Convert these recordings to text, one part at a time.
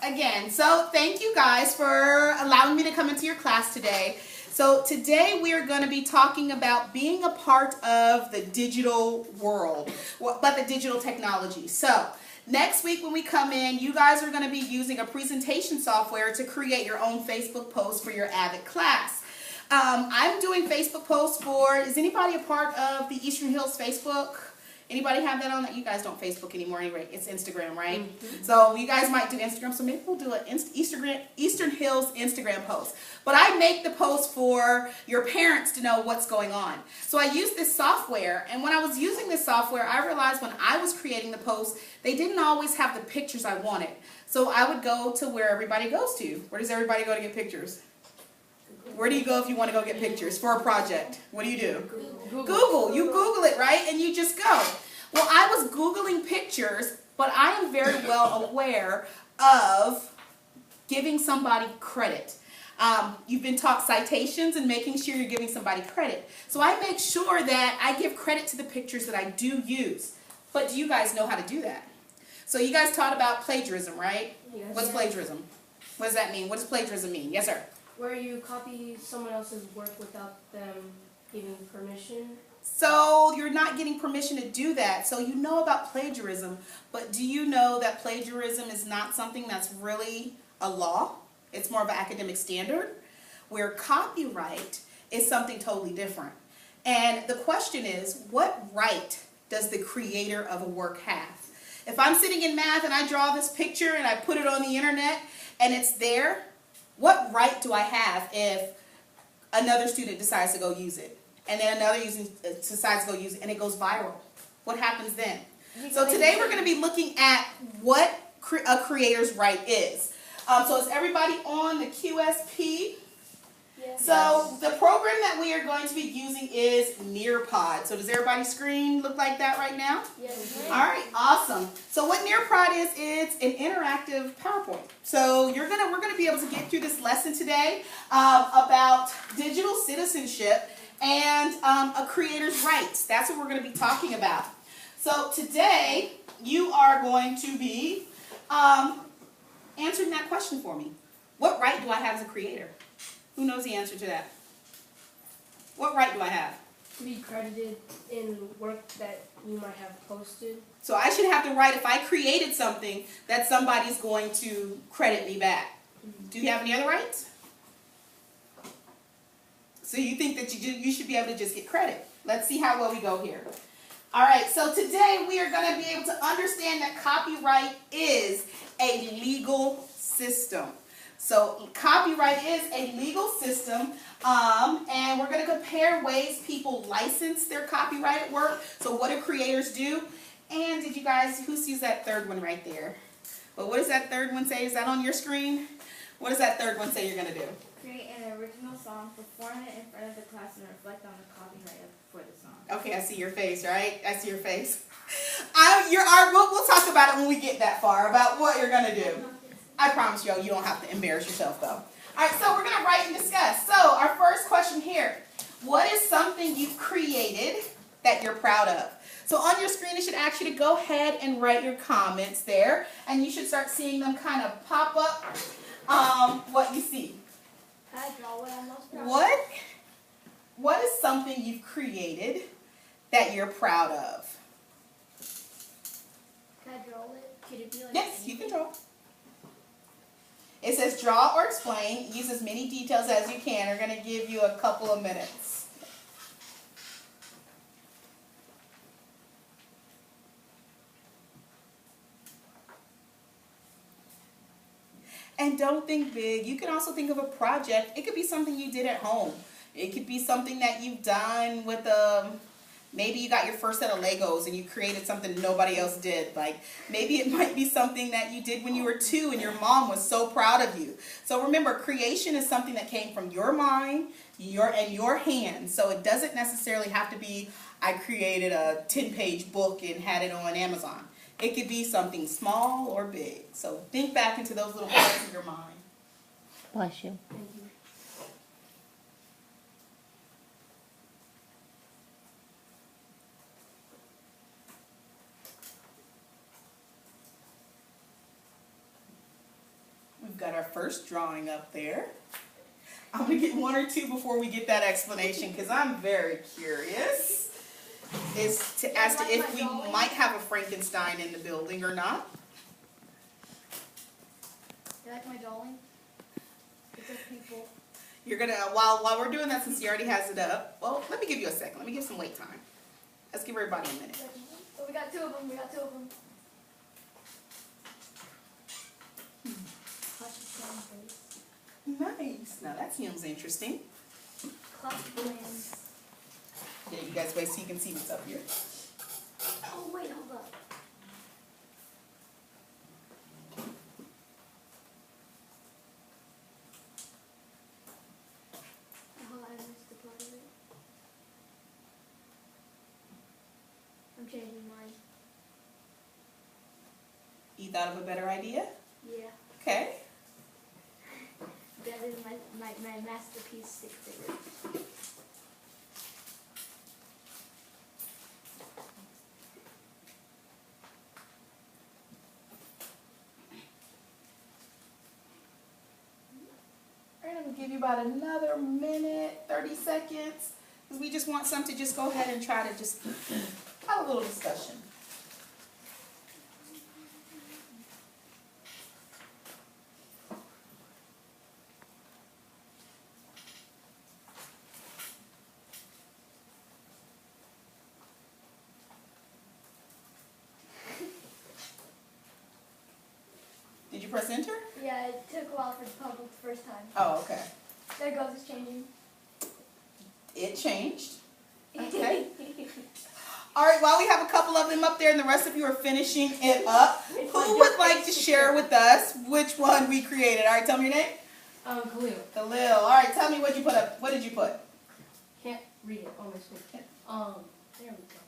again. So thank you guys for allowing me to come into your class today. So today we are going to be talking about being a part of the digital world, but the digital technology. So next week when we come in, you guys are going to be using a presentation software to create your own Facebook post for your Avid class. I'm doing Facebook posts for, is anybody a part of the Eastern Hills Facebook? Anybody have that on? That? You guys don't Facebook anymore anyway. It's Instagram, right? Mm-hmm. So you guys might do Instagram. So maybe we'll do an Eastern Hills Instagram post. But I make the post for your parents to know what's going on. So I use this software. And when I was using this software, I realized when I was creating the post, they didn't always have the pictures I wanted. So I would go to where everybody goes to. Where does everybody go to get pictures? Where do you go if you want to go get pictures for a project? What do you do? Google. You Google it, right? And you just go. Well, I was Googling pictures, but I am very well aware of giving somebody credit. You've been taught citations and making sure you're giving somebody credit. So I make sure that I give credit to the pictures that I do use. But do you guys know how to do that? So you guys taught about plagiarism, right? Yes. What's plagiarism? What does that mean? What does plagiarism mean? Yes, sir. Where you copy someone else's work without them giving permission. So you're not getting permission to do that. So you know about plagiarism, but do you know that plagiarism is not something that's really a law? It's more of an academic standard, where copyright is something totally different. And the question is, what right does the creator of a work have? If I'm sitting in math and I draw this picture and I put it on the internet and it's there, what right do I have if another student decides to go use it? And then another decides to go use it and it goes viral? What happens then? So today we're going to be looking at what a creator's right is. So is everybody on the QSP? Yes. So the program that we are going to be using is Nearpod. So does everybody's screen look like that right now? Yes. All right, awesome. So what Nearpod is, it's an interactive PowerPoint. So we're gonna be able to get through this lesson today about digital citizenship and a creator's rights. That's what we're going to be talking about. So today you are going to be answering that question for me. What right do I have as a creator? Who knows the answer to that? What right do I have? To be credited in work that you might have posted. So I should have the right, if I created something, that somebody's going to credit me back. Do you have any other rights? So you think that you should be able to just get credit. Let's see how well we go here. All right, so today we are going to be able to understand that copyright is a legal system. So copyright is a legal system, and we're going to compare ways people license their copyrighted work. So what do creators do? And did you guys, who sees that third one right there? Well, what does that third one say? Is that on your screen? What does that third one say you're going to do? Create an original song, perform it in front of the class, and reflect on the copyright for the song. Okay, I see your face, right? I see your face. We'll talk about it when we get that far, about what you're going to do. I promise you don't have to embarrass yourself, though. All right, so we're going to write and discuss. So our first question here, what is something you've created that you're proud of? So on your screen, it should ask you to go ahead and write your comments there, and you should start seeing them kind of pop up, what you see. I draw what I'm most proud of. What is something you've created that you're proud of? Can I draw it? Could it be like Yes, anything? you can draw. It says draw or explain. Use as many details as you can. We're going to give you a couple of minutes. And don't think big. You can also think of a project. It could be something you did at home. It could be something that you've done with maybe you got your first set of Legos and you created something nobody else did. Like maybe it might be something that you did when you were 2 and your mom was so proud of you. So remember, creation is something that came from your mind and your hands. So it doesn't necessarily have to be, I created a 10-page book and had it on Amazon. It could be something small or big. So think back into those little parts of your mind. Bless you. Thank you. first drawing up there. I'm going to get one or two before we get that explanation because I'm very curious as to if we might have a Frankenstein in the building or not. You like my drawing? It's of people. You're going to, while we're doing that, since he already has it up, well, let me give you a second. Let me give some wait time. Let's give everybody a minute. Oh, we got two of them. We got two of them. Nice. Now that seems interesting. Clash of Clans. Yeah, you guys wait so you can see what's up here. Oh, wait, hold up. Oh, I missed the part of it. I'm changing mine. You thought of a better idea? Yeah. Okay. That is my masterpiece stick figure. All right, I'm going to give you about another minute, 30 seconds, because we just want some to just go ahead and try to just have a little discussion. Did you press enter? Yeah, it took a while for the public the first time. Oh, okay. There it goes, it's changing. It changed. Okay. All right, while we have a couple of them up there and the rest of you are finishing it up, who would like to share with us which one we created? All right, tell me your name. Khalil. Khalil. All right, tell me what you put up. What did you put? Can't read it on my screen. There we go.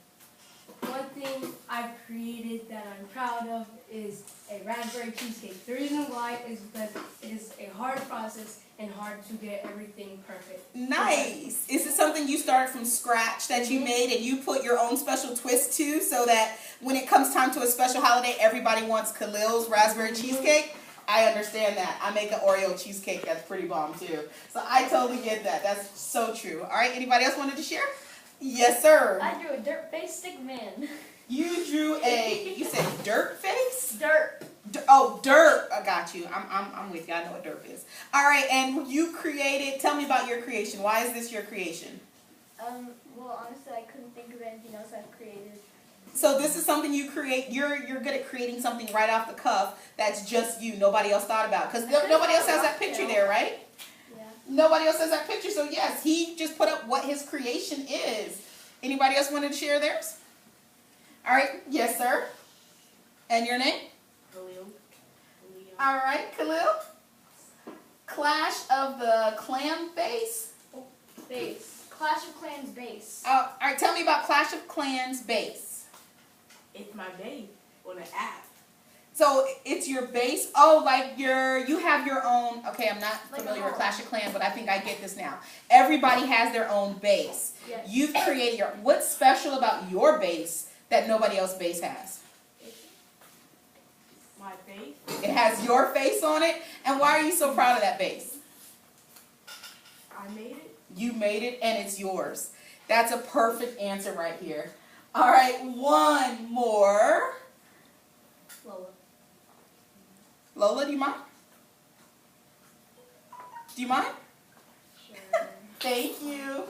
One thing I've created that I'm proud of is a raspberry cheesecake. The reason why is because it is a hard process and hard to get everything perfect. Nice. Is it something you started from scratch that you made and you put your own special twist to so that when it comes time to a special holiday, everybody wants Khalil's raspberry cheesecake? I understand that. I make an Oreo cheesecake that's pretty bomb too. So I totally get that. That's so true. All right, anybody else wanted to share? Yes, sir. I drew a dirt-faced stick man. You drew you said dirt face? Dirt. Oh, dirt. I got you. I'm with you. I know what dirt is. All right, and you created, tell me about your creation. Why is this your creation? Well, honestly, I couldn't think of anything else I've created. So this is something you create, you're good at creating something right off the cuff that's just you, nobody else thought about. Because nobody else has that picture there, right? Yeah. Nobody else has that picture, so yes, he just put up what his creation is. Anybody else wanted to share theirs? All right, yes, sir. And your name? Khalil. All right, Khalil. Clash of the Clan base. Base. Clash of Clans base. All right, tell me about Clash of Clans base. It's my babe on an app. So it's your base. Oh, like you have your own. Okay, I'm not Like familiar a with home. Clash of Clans, but I think I get this now. Everybody has their own base. Yes. You've created your. What's special about your base that nobody else's base has? My babe. It has your face on it. And why are you so proud of that base? I made it. You made it, and it's yours. That's a perfect answer right here. All right, one more. Lola. Lola, do you mind? Do you mind? Sure. Thank you.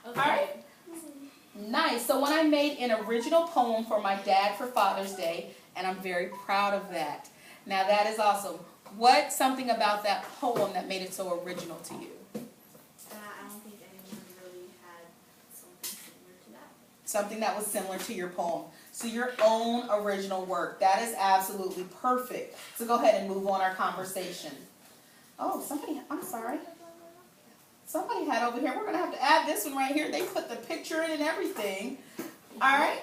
Okay. All right. Nice. So when I made an original poem for my dad for Father's Day, and I'm very proud of that. Now that is awesome. What's something about that poem that made it so original to you? I don't think anyone really had something similar to that. Something that was similar to your poem. So your own original work. That is absolutely perfect. So go ahead and move on our conversation. Oh, I'm sorry. Somebody had over here. We're going to have to add this one right here. They put the picture in and everything. All right.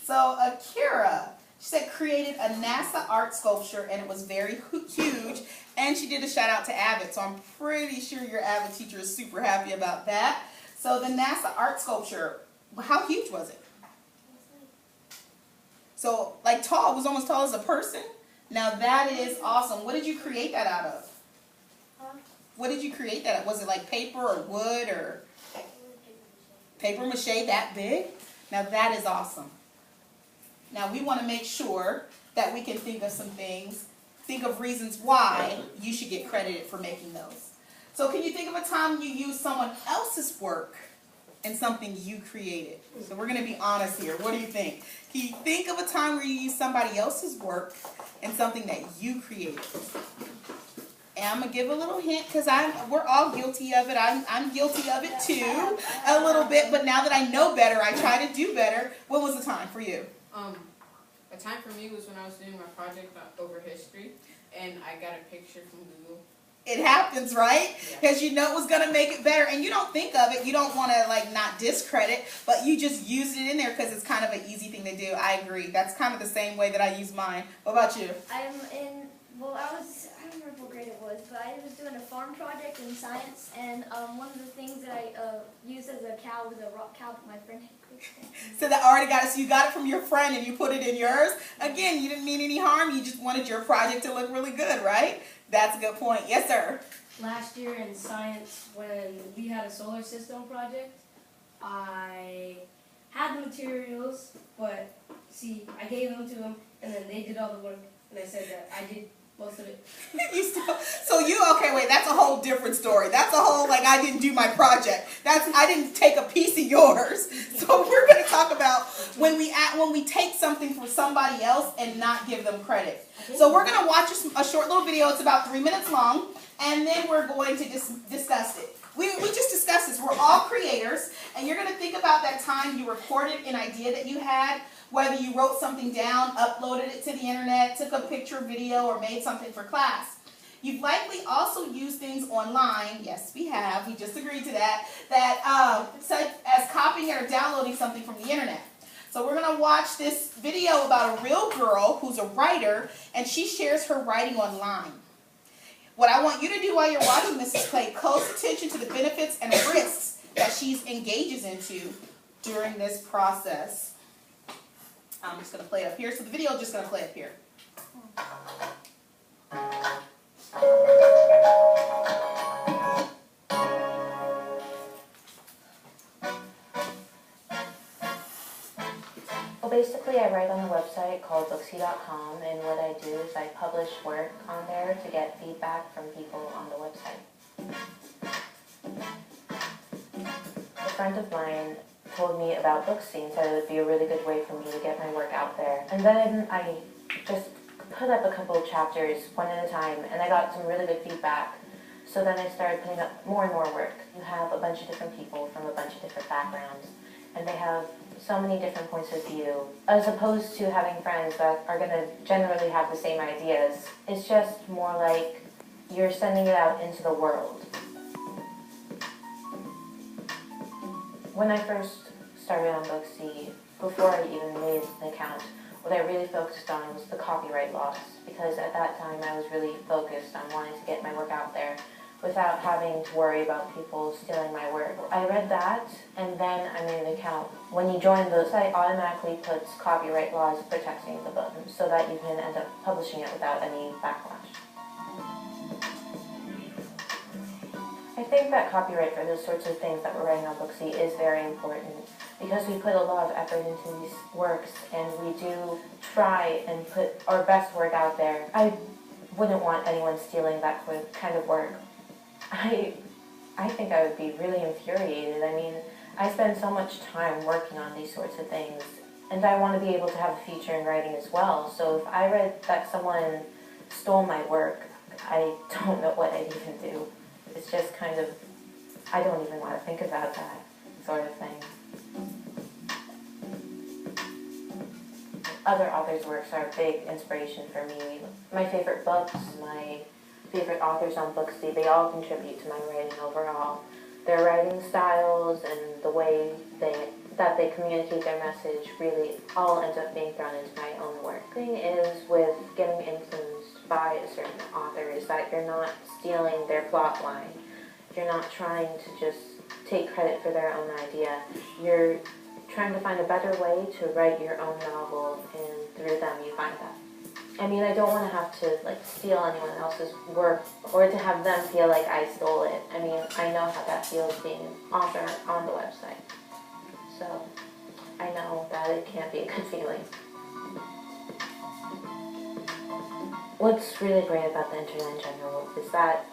So Akira, she said created a NASA art sculpture and it was very huge. And she did a shout out to Avid. So I'm pretty sure your Avid teacher is super happy about that. So the NASA art sculpture, how huge was it? So like tall, it was almost tall as a person. Now that is awesome. What did you create that out of? Huh? What did you create that? Was it like paper or wood or paper mache that big? Now that is awesome. Now we want to make sure that we can think of some things, think of reasons why you should get credited for making those. So can you think of a time you used someone else's work in something you created? So we're going to be honest here. What do you think? Can you think of a time where you used somebody else's work in something that you created? And I'm going to give a little hint because we're all guilty of it. I'm guilty of it too, a little bit. But now that I know better, I try to do better. What was the time for you? A time for me was when I was doing my project over history, and I got a picture from Google. It happens, right? Yeah. Because you know it was going to make it better. And you don't think of it. You don't want to like not discredit, but you just use it in there because it's kind of an easy thing to do. I agree. That's kind of the same way that I use mine. What about you? I don't remember what grade it was, but I was doing a farm project in science, and one of the things that I used as a cow was a rock cow that my friend had created. So that already got it. So you got it from your friend and you put it in yours. Again, you didn't mean any harm. You just wanted your project to look really good, right? That's a good point. Yes, sir. Last year in science, when we had a solar system project, I had the materials, but see, I gave them to them, and then they did all the work, and I said that I did most of it. Okay, wait, that's a whole different story. That's a whole, like, I didn't do my project. I didn't take a piece of yours. So we're going to talk about when we take something from somebody else and not give them credit. So we're going to watch a short little video. It's about 3 minutes long, and then we're going to discuss it. We just discussed this. We're all creators, and you're going to think about that time you recorded an idea that you had, whether you wrote something down, uploaded it to the internet, took a picture, video, or made something for class. You've likely also used things online, yes we have, we just agreed to that, such as copying or downloading something from the internet. So we're going to watch this video about a real girl who's a writer, and she shares her writing online. What I want you to do while you're watching this is pay close attention to the benefits and risks that she engages into during this process. I'm just going to play it up here. So the video is just going to play up here. Well, basically I write on a website called Booksy.com, and what I do is I publish work on there to get feedback from people on the website. A friend of mine told me about Booksy and said it would be a really good way for me to get my work out there. And then I just put up a couple of chapters one at a time, and I got some really good feedback. So then I started putting up more and more work. You have a bunch of different people from a bunch of different backgrounds, and they have so many different points of view. As opposed to having friends that are going to generally have the same ideas, it's just more like you're sending it out into the world. When I first started on Booksy, before I even made an account, what I really focused on was the copyright laws, because at that time I was really focused on wanting to get my work out there without having to worry about people stealing my work. I read that, and then I made an account. When you join the site, automatically puts copyright laws protecting the book, so that you can end up publishing it without any backlash. I think that copyright for those sorts of things that we're writing on Booksy is very important, because we put a lot of effort into these works, and we do try and put our best work out there. I wouldn't want anyone stealing that kind of work. I think I would be really infuriated. I mean, I spend so much time working on these sorts of things, and I want to be able to have a future in writing as well. So if I read that someone stole my work, I don't know what I'd even do. It's just kind of, I don't even want to think about that sort of thing. Other authors' works are a big inspiration for me. My favorite books, my favorite authors on Booksy, they all contribute to my writing overall. Their writing styles and the way that they communicate their message really all ends up being thrown into my own work. The thing is with getting influenced by a certain author is that you're not stealing their plot line. You're not trying to just take credit for their own idea. You're trying to find a better way to write your own novel, and through them you find that. I mean, I don't want to have to like steal anyone else's work or to have them feel like I stole it. I mean, I know how that feels being an author on the website. So I know that it can't be a good feeling. What's really great about the internet in general is that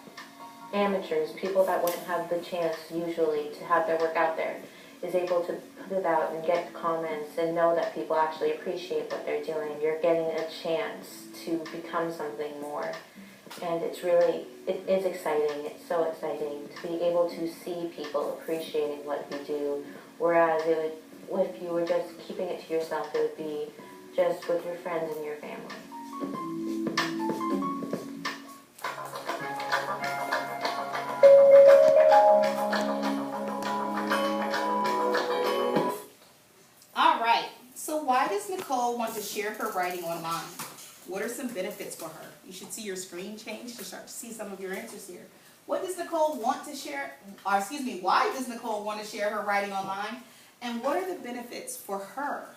amateurs, people that wouldn't have the chance usually to have their work out there, is able to put it out and get comments and know that people actually appreciate what they're doing. You're getting a chance to become something more. And it's really, it is exciting. It's so exciting to be able to see people appreciating what we do. Whereas it would, if you were just keeping it to yourself, it would be just with your friends and your family. All right. So why does Nicole want to share her writing online? What are some benefits for her? You should see your screen change to start to see some of your answers here. What does Nicole want to share? Or excuse me, why does Nicole want to share her writing online? And what are the benefits for her?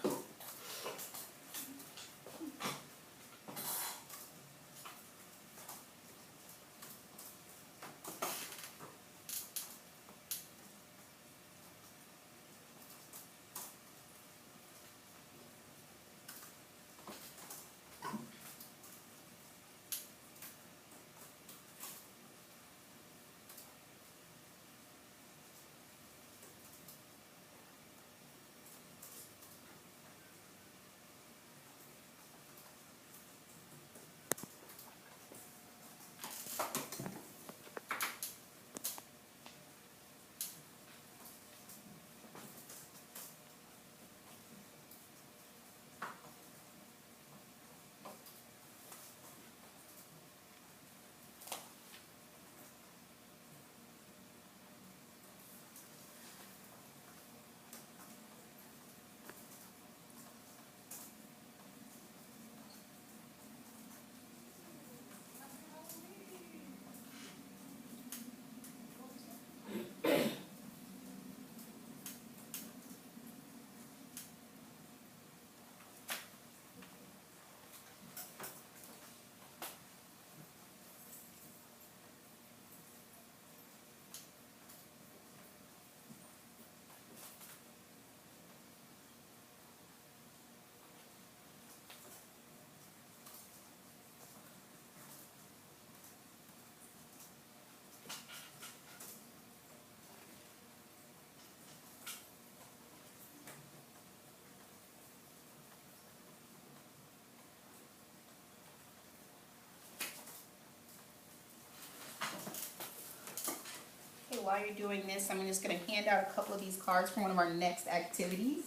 While you're doing this, I'm just going to hand out a couple of these cards for one of our next activities.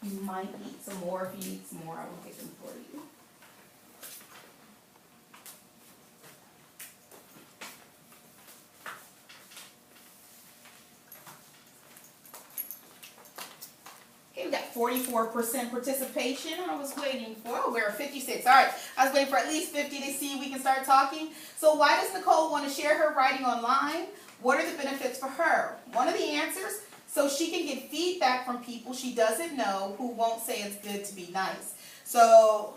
You might need some more. If you need some more, I will get them for you. Okay, we got 44% participation. I was waiting for, oh, we're at 56. All right, I was waiting for at least 50 to see if we can start talking. So why does Nicole want to share her writing online? What are the benefits for her? One of the answers, so she can get feedback from people she doesn't know who won't say it's good to be nice. So,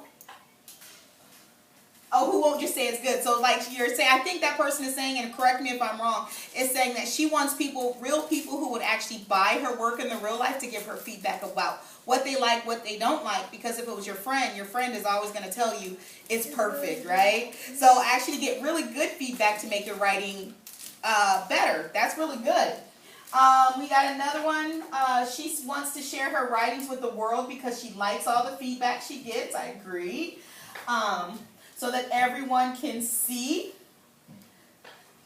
oh, who won't just say it's good. So like you're saying, I think that person is saying, and correct me if I'm wrong, is saying that she wants people, real people who would actually buy her work in the real life to give her feedback about what they like, what they don't like. Because if it was your friend is always going to tell you it's perfect, right? So actually get really good feedback to make your writing better. That's really good. We got another one. She wants to share her writings with the world because she likes all the feedback she gets. I agree. So that everyone can see.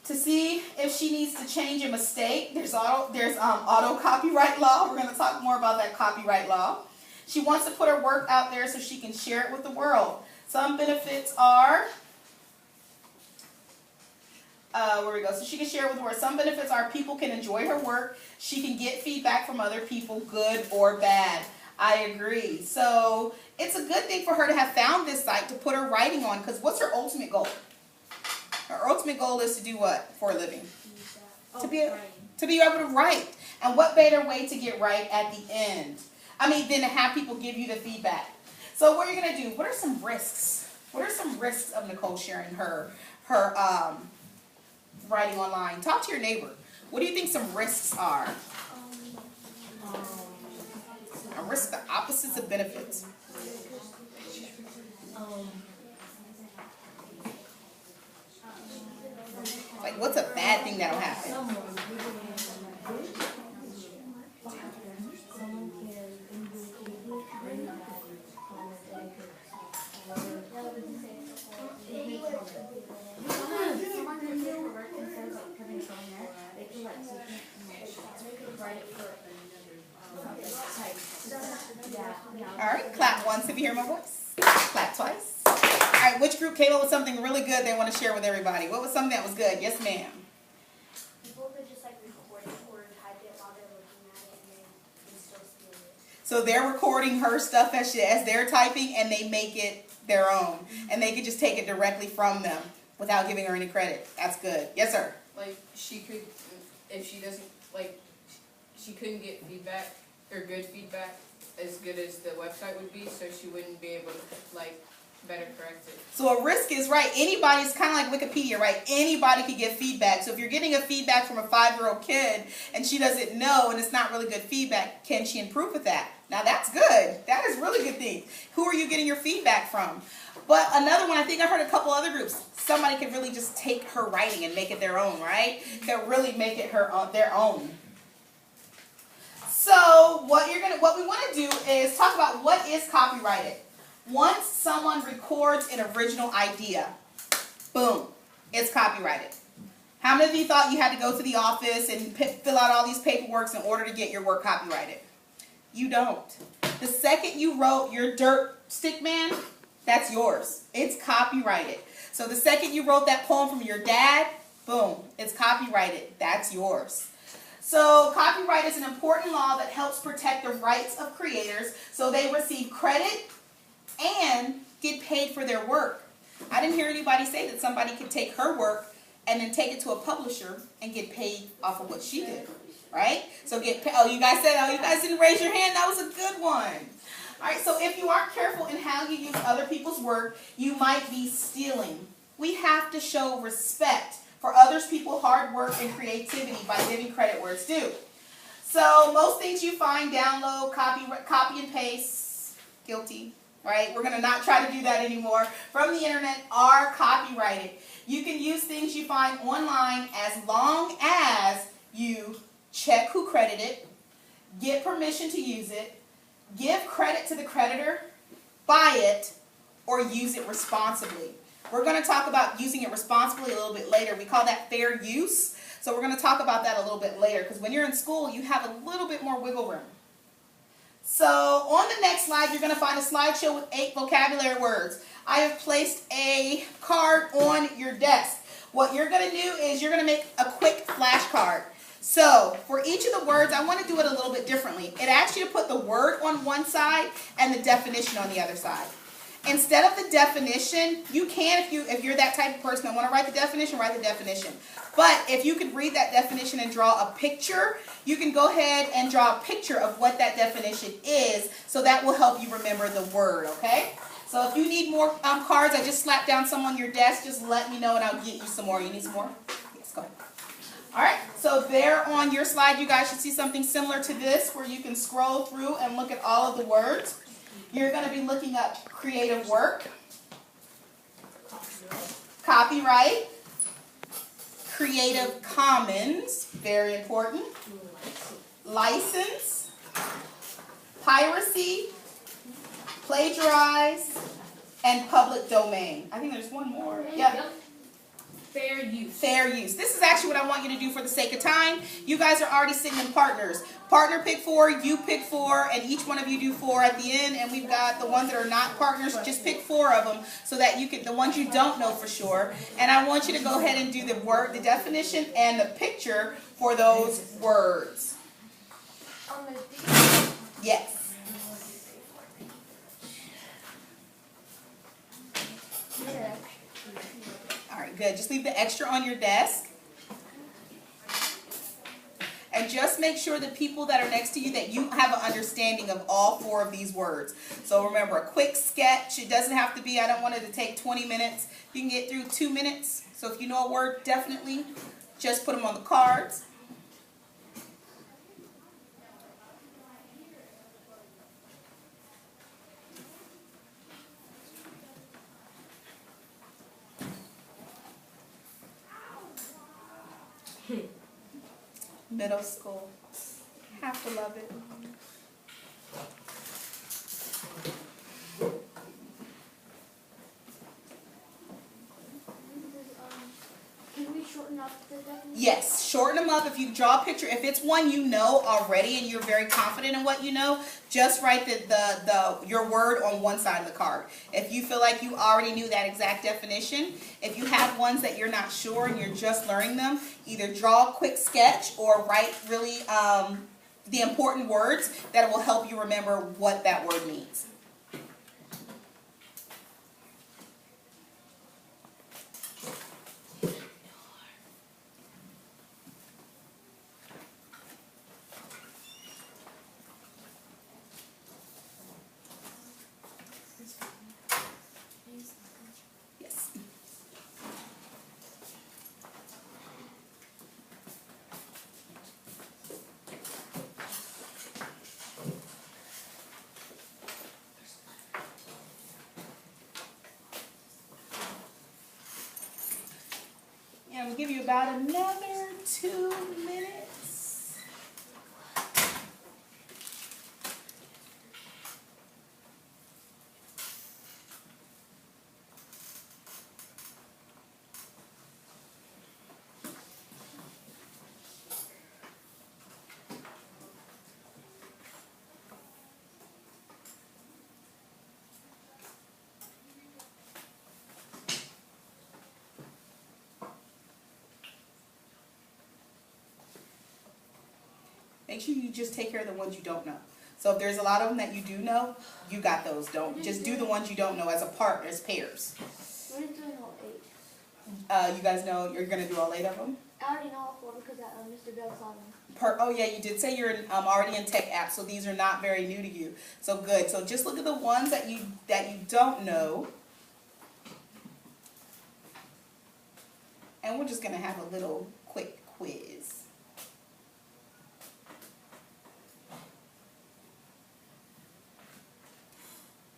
To see if she needs to change a mistake. There's auto copyright law. We're going to talk more about that copyright law. She wants to put her work out there so she can share it with the world. Some benefits are where we go. So she can share with the world. Some benefits are people can enjoy her work. She can get feedback from other people, good or bad. I agree. So it's a good thing for her to have found this site to put her writing on, because what's her ultimate goal? Her ultimate goal is to do what for a living? To be able to write. And what better way to get right at the end? I mean, than to have people give you the feedback. So what are you going to do? What are some risks What are some risks of Nicole sharing her writing online? Talk to your neighbor. What do you think some risks are? A risk, the opposites of benefits. Like, what's a bad thing that'll happen? Someone can All right, clap once if you hear my voice. Clap twice. All right, which group came up with something really good they want to share with everybody? What was something that was good? Yes, ma'am. People could just like record it or type it while they're looking at it and they can still steal it. So they're recording her stuff as they're typing, and they make it their own. And they could just take it directly from them without giving her any credit. That's good. Yes, sir. Like, she could, if she doesn't, like, she couldn't get feedback, or good feedback, as good as the website would be, so she wouldn't be able to, like, better correct it. So a risk is, right, anybody's kind of like Wikipedia, right? Anybody could get feedback. So if you're getting a feedback from a 5-year-old kid and she doesn't know and it's not really good feedback, can she improve with that? Now that's good. That is really good thing. Who are you getting your feedback from? But another one, I think I heard a couple other groups. Somebody could really just take her writing and make it their own, right? Could really make it their own. So what we want to do is talk about what is copyrighted. Once someone records an original idea, boom, it's copyrighted. How many of you thought you had to go to the office and fill out all these paperwork in order to get your work copyrighted? You don't. The second you wrote your dirt stick man, that's yours. It's copyrighted. So the second you wrote that poem from your dad, boom, it's copyrighted. That's yours. So copyright is an important law that helps protect the rights of creators so they receive credit and get paid for their work. I didn't hear anybody say that somebody could take her work and then take it to a publisher and get paid off of what she did, right? So you guys didn't raise your hand. That was a good one. All right, so if you aren't careful in how you use other people's work, you might be stealing. We have to show respect for others people's hard work and creativity by giving credit where it's due. So most things you find, download, copy and paste, guilty. Right? We're going to not try to do that anymore. From the internet are copyrighted. You can use things you find online as long as you check who credited it, get permission to use it, give credit to the creditor, buy it, or use it responsibly. We're going to talk about using it responsibly a little bit later. We call that fair use. So we're going to talk about that a little bit later because when you're in school, you have a little bit more wiggle room. So on the next slide, you're going to find a slideshow with 8 vocabulary words. I have placed a card on your desk. What you're going to do is you're going to make a quick flashcard. So for each of the words, I want to do it a little bit differently. It asks you to put the word on one side and the definition on the other side. Instead of the definition, you can, if you're that type of person that want to write the definition, write the definition. But if you could read that definition and draw a picture, you can go ahead and draw a picture of what that definition is, so that will help you remember the word, okay? So if you need more cards, I just slapped down some on your desk. Just let me know and I'll get you some more. You need some more? Yes, go ahead. All right, so there on your slide, you guys should see something similar to this where you can scroll through and look at all of the words. You're going to be looking up creative work, copyright, Creative Commons, very important, license, piracy, plagiarize, and public domain. I think there's one more. Yep. Fair use. Fair use. This is actually what I want you to do for the sake of time. You guys are already sitting in partners. Partner pick 4, you pick 4, and each one of you do 4 at the end. And we've got the ones that are not partners, just pick 4 of them so that you can, the ones you don't know for sure. And I want you to go ahead and do the word, the definition, and the picture for those words. Yes. All right, good. Just leave the extra on your desk. and just make sure the people that are next to you that you have an understanding of all 4 of these words. So remember, a quick sketch, it doesn't have to be, I don't want it to take 20 minutes. You can get through 2 minutes. So if you know a word, definitely just put them on the cards. Middle school. Have to love it. Can we shorten up the definition? Yes, shorten them up. If you draw a picture, if it's one you know already and you're very confident in what you know, just write your word on one side of the card. If you feel like you already knew that exact definition, if you have ones that you're not sure and you're just learning them, either draw a quick sketch or write really the important words that will help you remember what that word means. Yes. And we'll give you about another 2 minutes. Make sure you just take care of the ones you don't know. So if there's a lot of them that you do know, you got those. Don't just do the ones you don't know as a part, as pairs. We're doing all 8. You guys know you're gonna do all 8 of them. I already know all 4 because Mr. Bell saw them. Oh yeah, you did say you're already in tech apps, so these are not very new to you. So good. So just look at the ones that you don't know, and we're just gonna have a little quick quiz.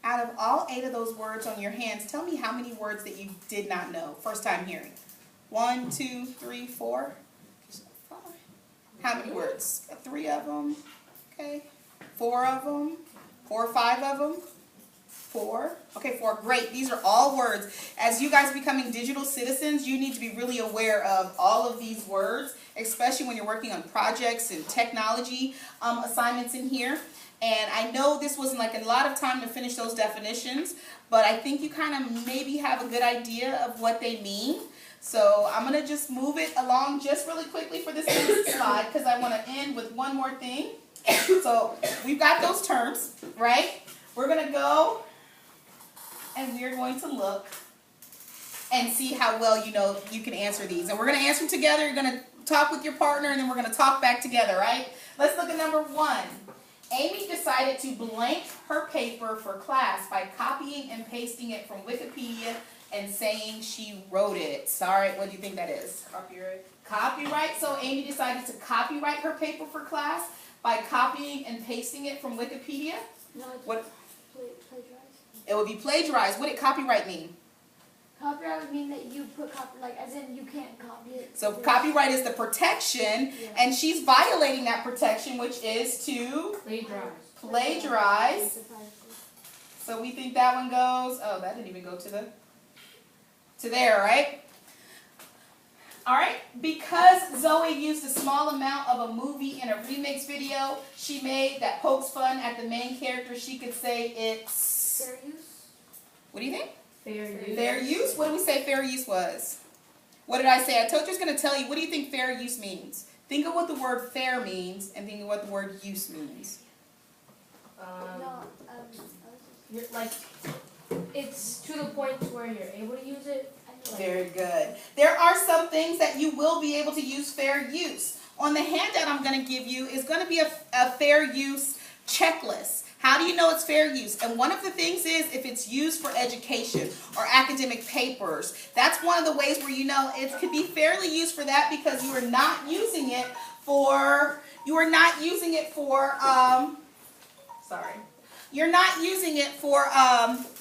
Out of all 8 of those words on your hands, tell me how many words that you did not know, first time hearing. 1, 2, 3, 4, 5. How many words? 3 of them. Okay. 4 of them. 4 or 5 of them. 4. Okay, 4. Great. These are all words. As you guys becoming digital citizens, you need to be really aware of all of these words, especially when you're working on projects and technology assignments in here. And I know this wasn't like a lot of time to finish those definitions, but I think you kind of maybe have a good idea of what they mean. So I'm going to just move it along just really quickly for this next slide because I want to end with one more thing. So we've got those terms, right? We're going to go and we're going to look and see how well you can answer these. And we're going to answer them together. You're going to talk with your partner and then we're going to talk back together, right? Let's look at number 1. Amy decided to blank her paper for class by copying and pasting it from Wikipedia and saying she wrote it. Sorry, what do you think that is? Copyright. Copyright. So Amy decided to copyright her paper for class by copying and pasting it from Wikipedia. No, it's What? plagiarized. It would be plagiarized. What did copyright mean? Copyright would mean that you put as in you can't copy it. So copyright is the protection, and she's violating that protection, which is to plagiarize. So we think that one goes, oh, that didn't even go to there, right? All right, because Zoe used a small amount of a movie in a remix video she made that pokes fun at the main character, she could say it's... Fair use? What do you think? Fair use. Fair use? What did we say fair use was? What did I say? I told you I was going to tell you. What do you think fair use means? Think of what the word fair means and think of what the word use means. No, You're like, it's to the point where you're able to use it. Very good. There are some things that you will be able to use fair use. On the handout I'm going to give you is going to be a fair use checklist. How do you know it's fair use? And one of the things is if it's used for education or academic papers. That's one of the ways where you know it could be fairly used for that because you are not using it for, you're not using it for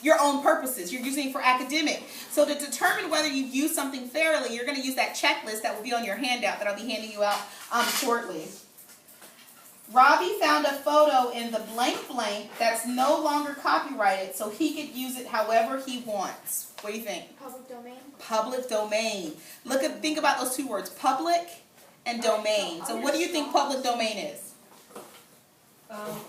your own purposes. You're using it for academic. So to determine whether you've used something fairly, you're going to use that checklist that will be on your handout that I'll be handing you out shortly. Robbie found a photo in the blank blank that's no longer copyrighted, so he could use it however he wants. What do you think? Public domain. Public domain. Think about those two words, public and domain. So what do you think public domain is?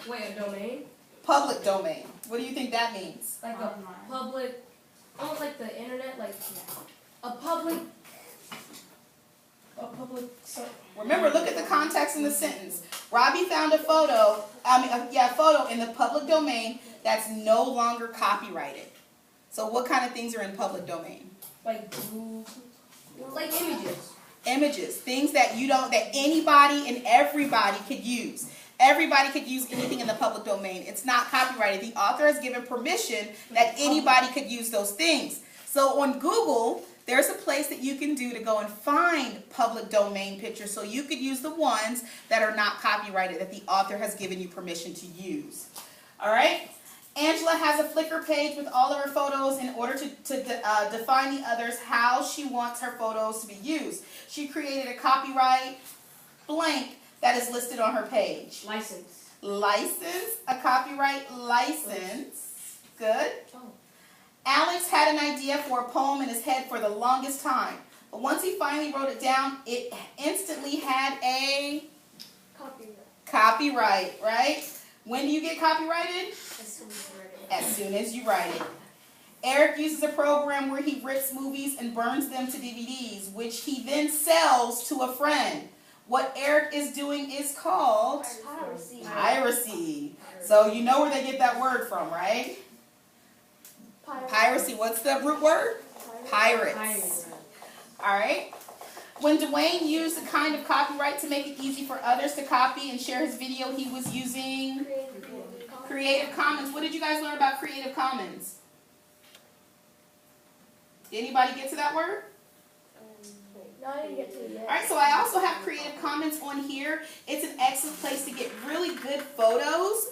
Wait, a domain? Public domain. What do you think that means? Like a public, almost like the internet, like a public. Remember, look at the context in the sentence. Robbie found a photo, photo in the public domain that's no longer copyrighted. So what kind of things are in public domain? Like images. Images, things that that anybody and everybody could use. Everybody could use anything in the public domain. It's not copyrighted. The author has given permission that anybody could use those things. So on Google, there's a place that you can do to go and find public domain pictures so you could use the ones that are not copyrighted that the author has given you permission to use. All right? Angela has a Flickr page with all of her photos in order to define the others how she wants her photos to be used. She created a copyright blank that is listed on her page. License. License, a copyright license. Good. Oh. Alex had an idea for a poem in his head for the longest time. But once he finally wrote it down, it instantly had a copyright, right? When do you get copyrighted? As soon as you write it. Eric uses a program where he rips movies and burns them to DVDs, which he then sells to a friend. What Eric is doing is called piracy. So you know where they get that word from, right? Piracy. What's the root word? Pirates. All right. When Dwayne used a kind of copyright to make it easy for others to copy and share his video, he was using Creative Commons. What did you guys learn about Creative Commons? Did anybody get to that word? No, I didn't get to it yet. All right, so I also have Creative Commons on here. It's an excellent place to get really good photos.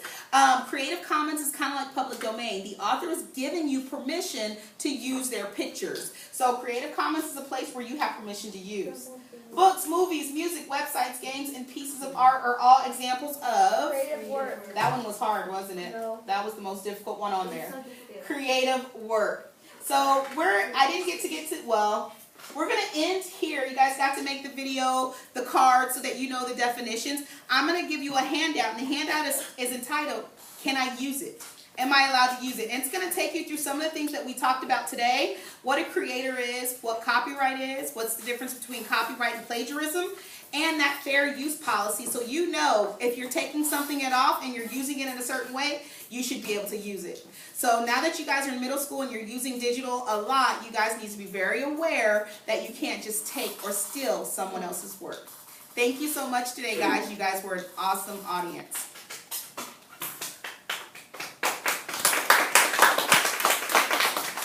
Creative Commons is kind of like public domain. The author is giving you permission to use their pictures. So Creative Commons is a place where you have permission to use. Books, movies, music, websites, games, and pieces of art are all examples of Creative work. That one was hard, wasn't it? No. That was the most difficult one on there. Creative work. So I didn't get to, we're going to end here. You guys got to make the video, the card, so that you know the definitions. I'm going to give you a handout, and the handout is entitled, Can I Use It? Am I allowed to use it? And it's going to take you through some of the things that we talked about today, what a creator is, what copyright is, what's the difference between copyright and plagiarism, and that fair use policy. So you know if you're taking something off and you're using it in a certain way, you should be able to use it. So now that you guys are in middle school and you're using digital a lot, you guys need to be very aware that you can't just take or steal someone else's work. Thank you so much today, guys. You guys were an awesome audience.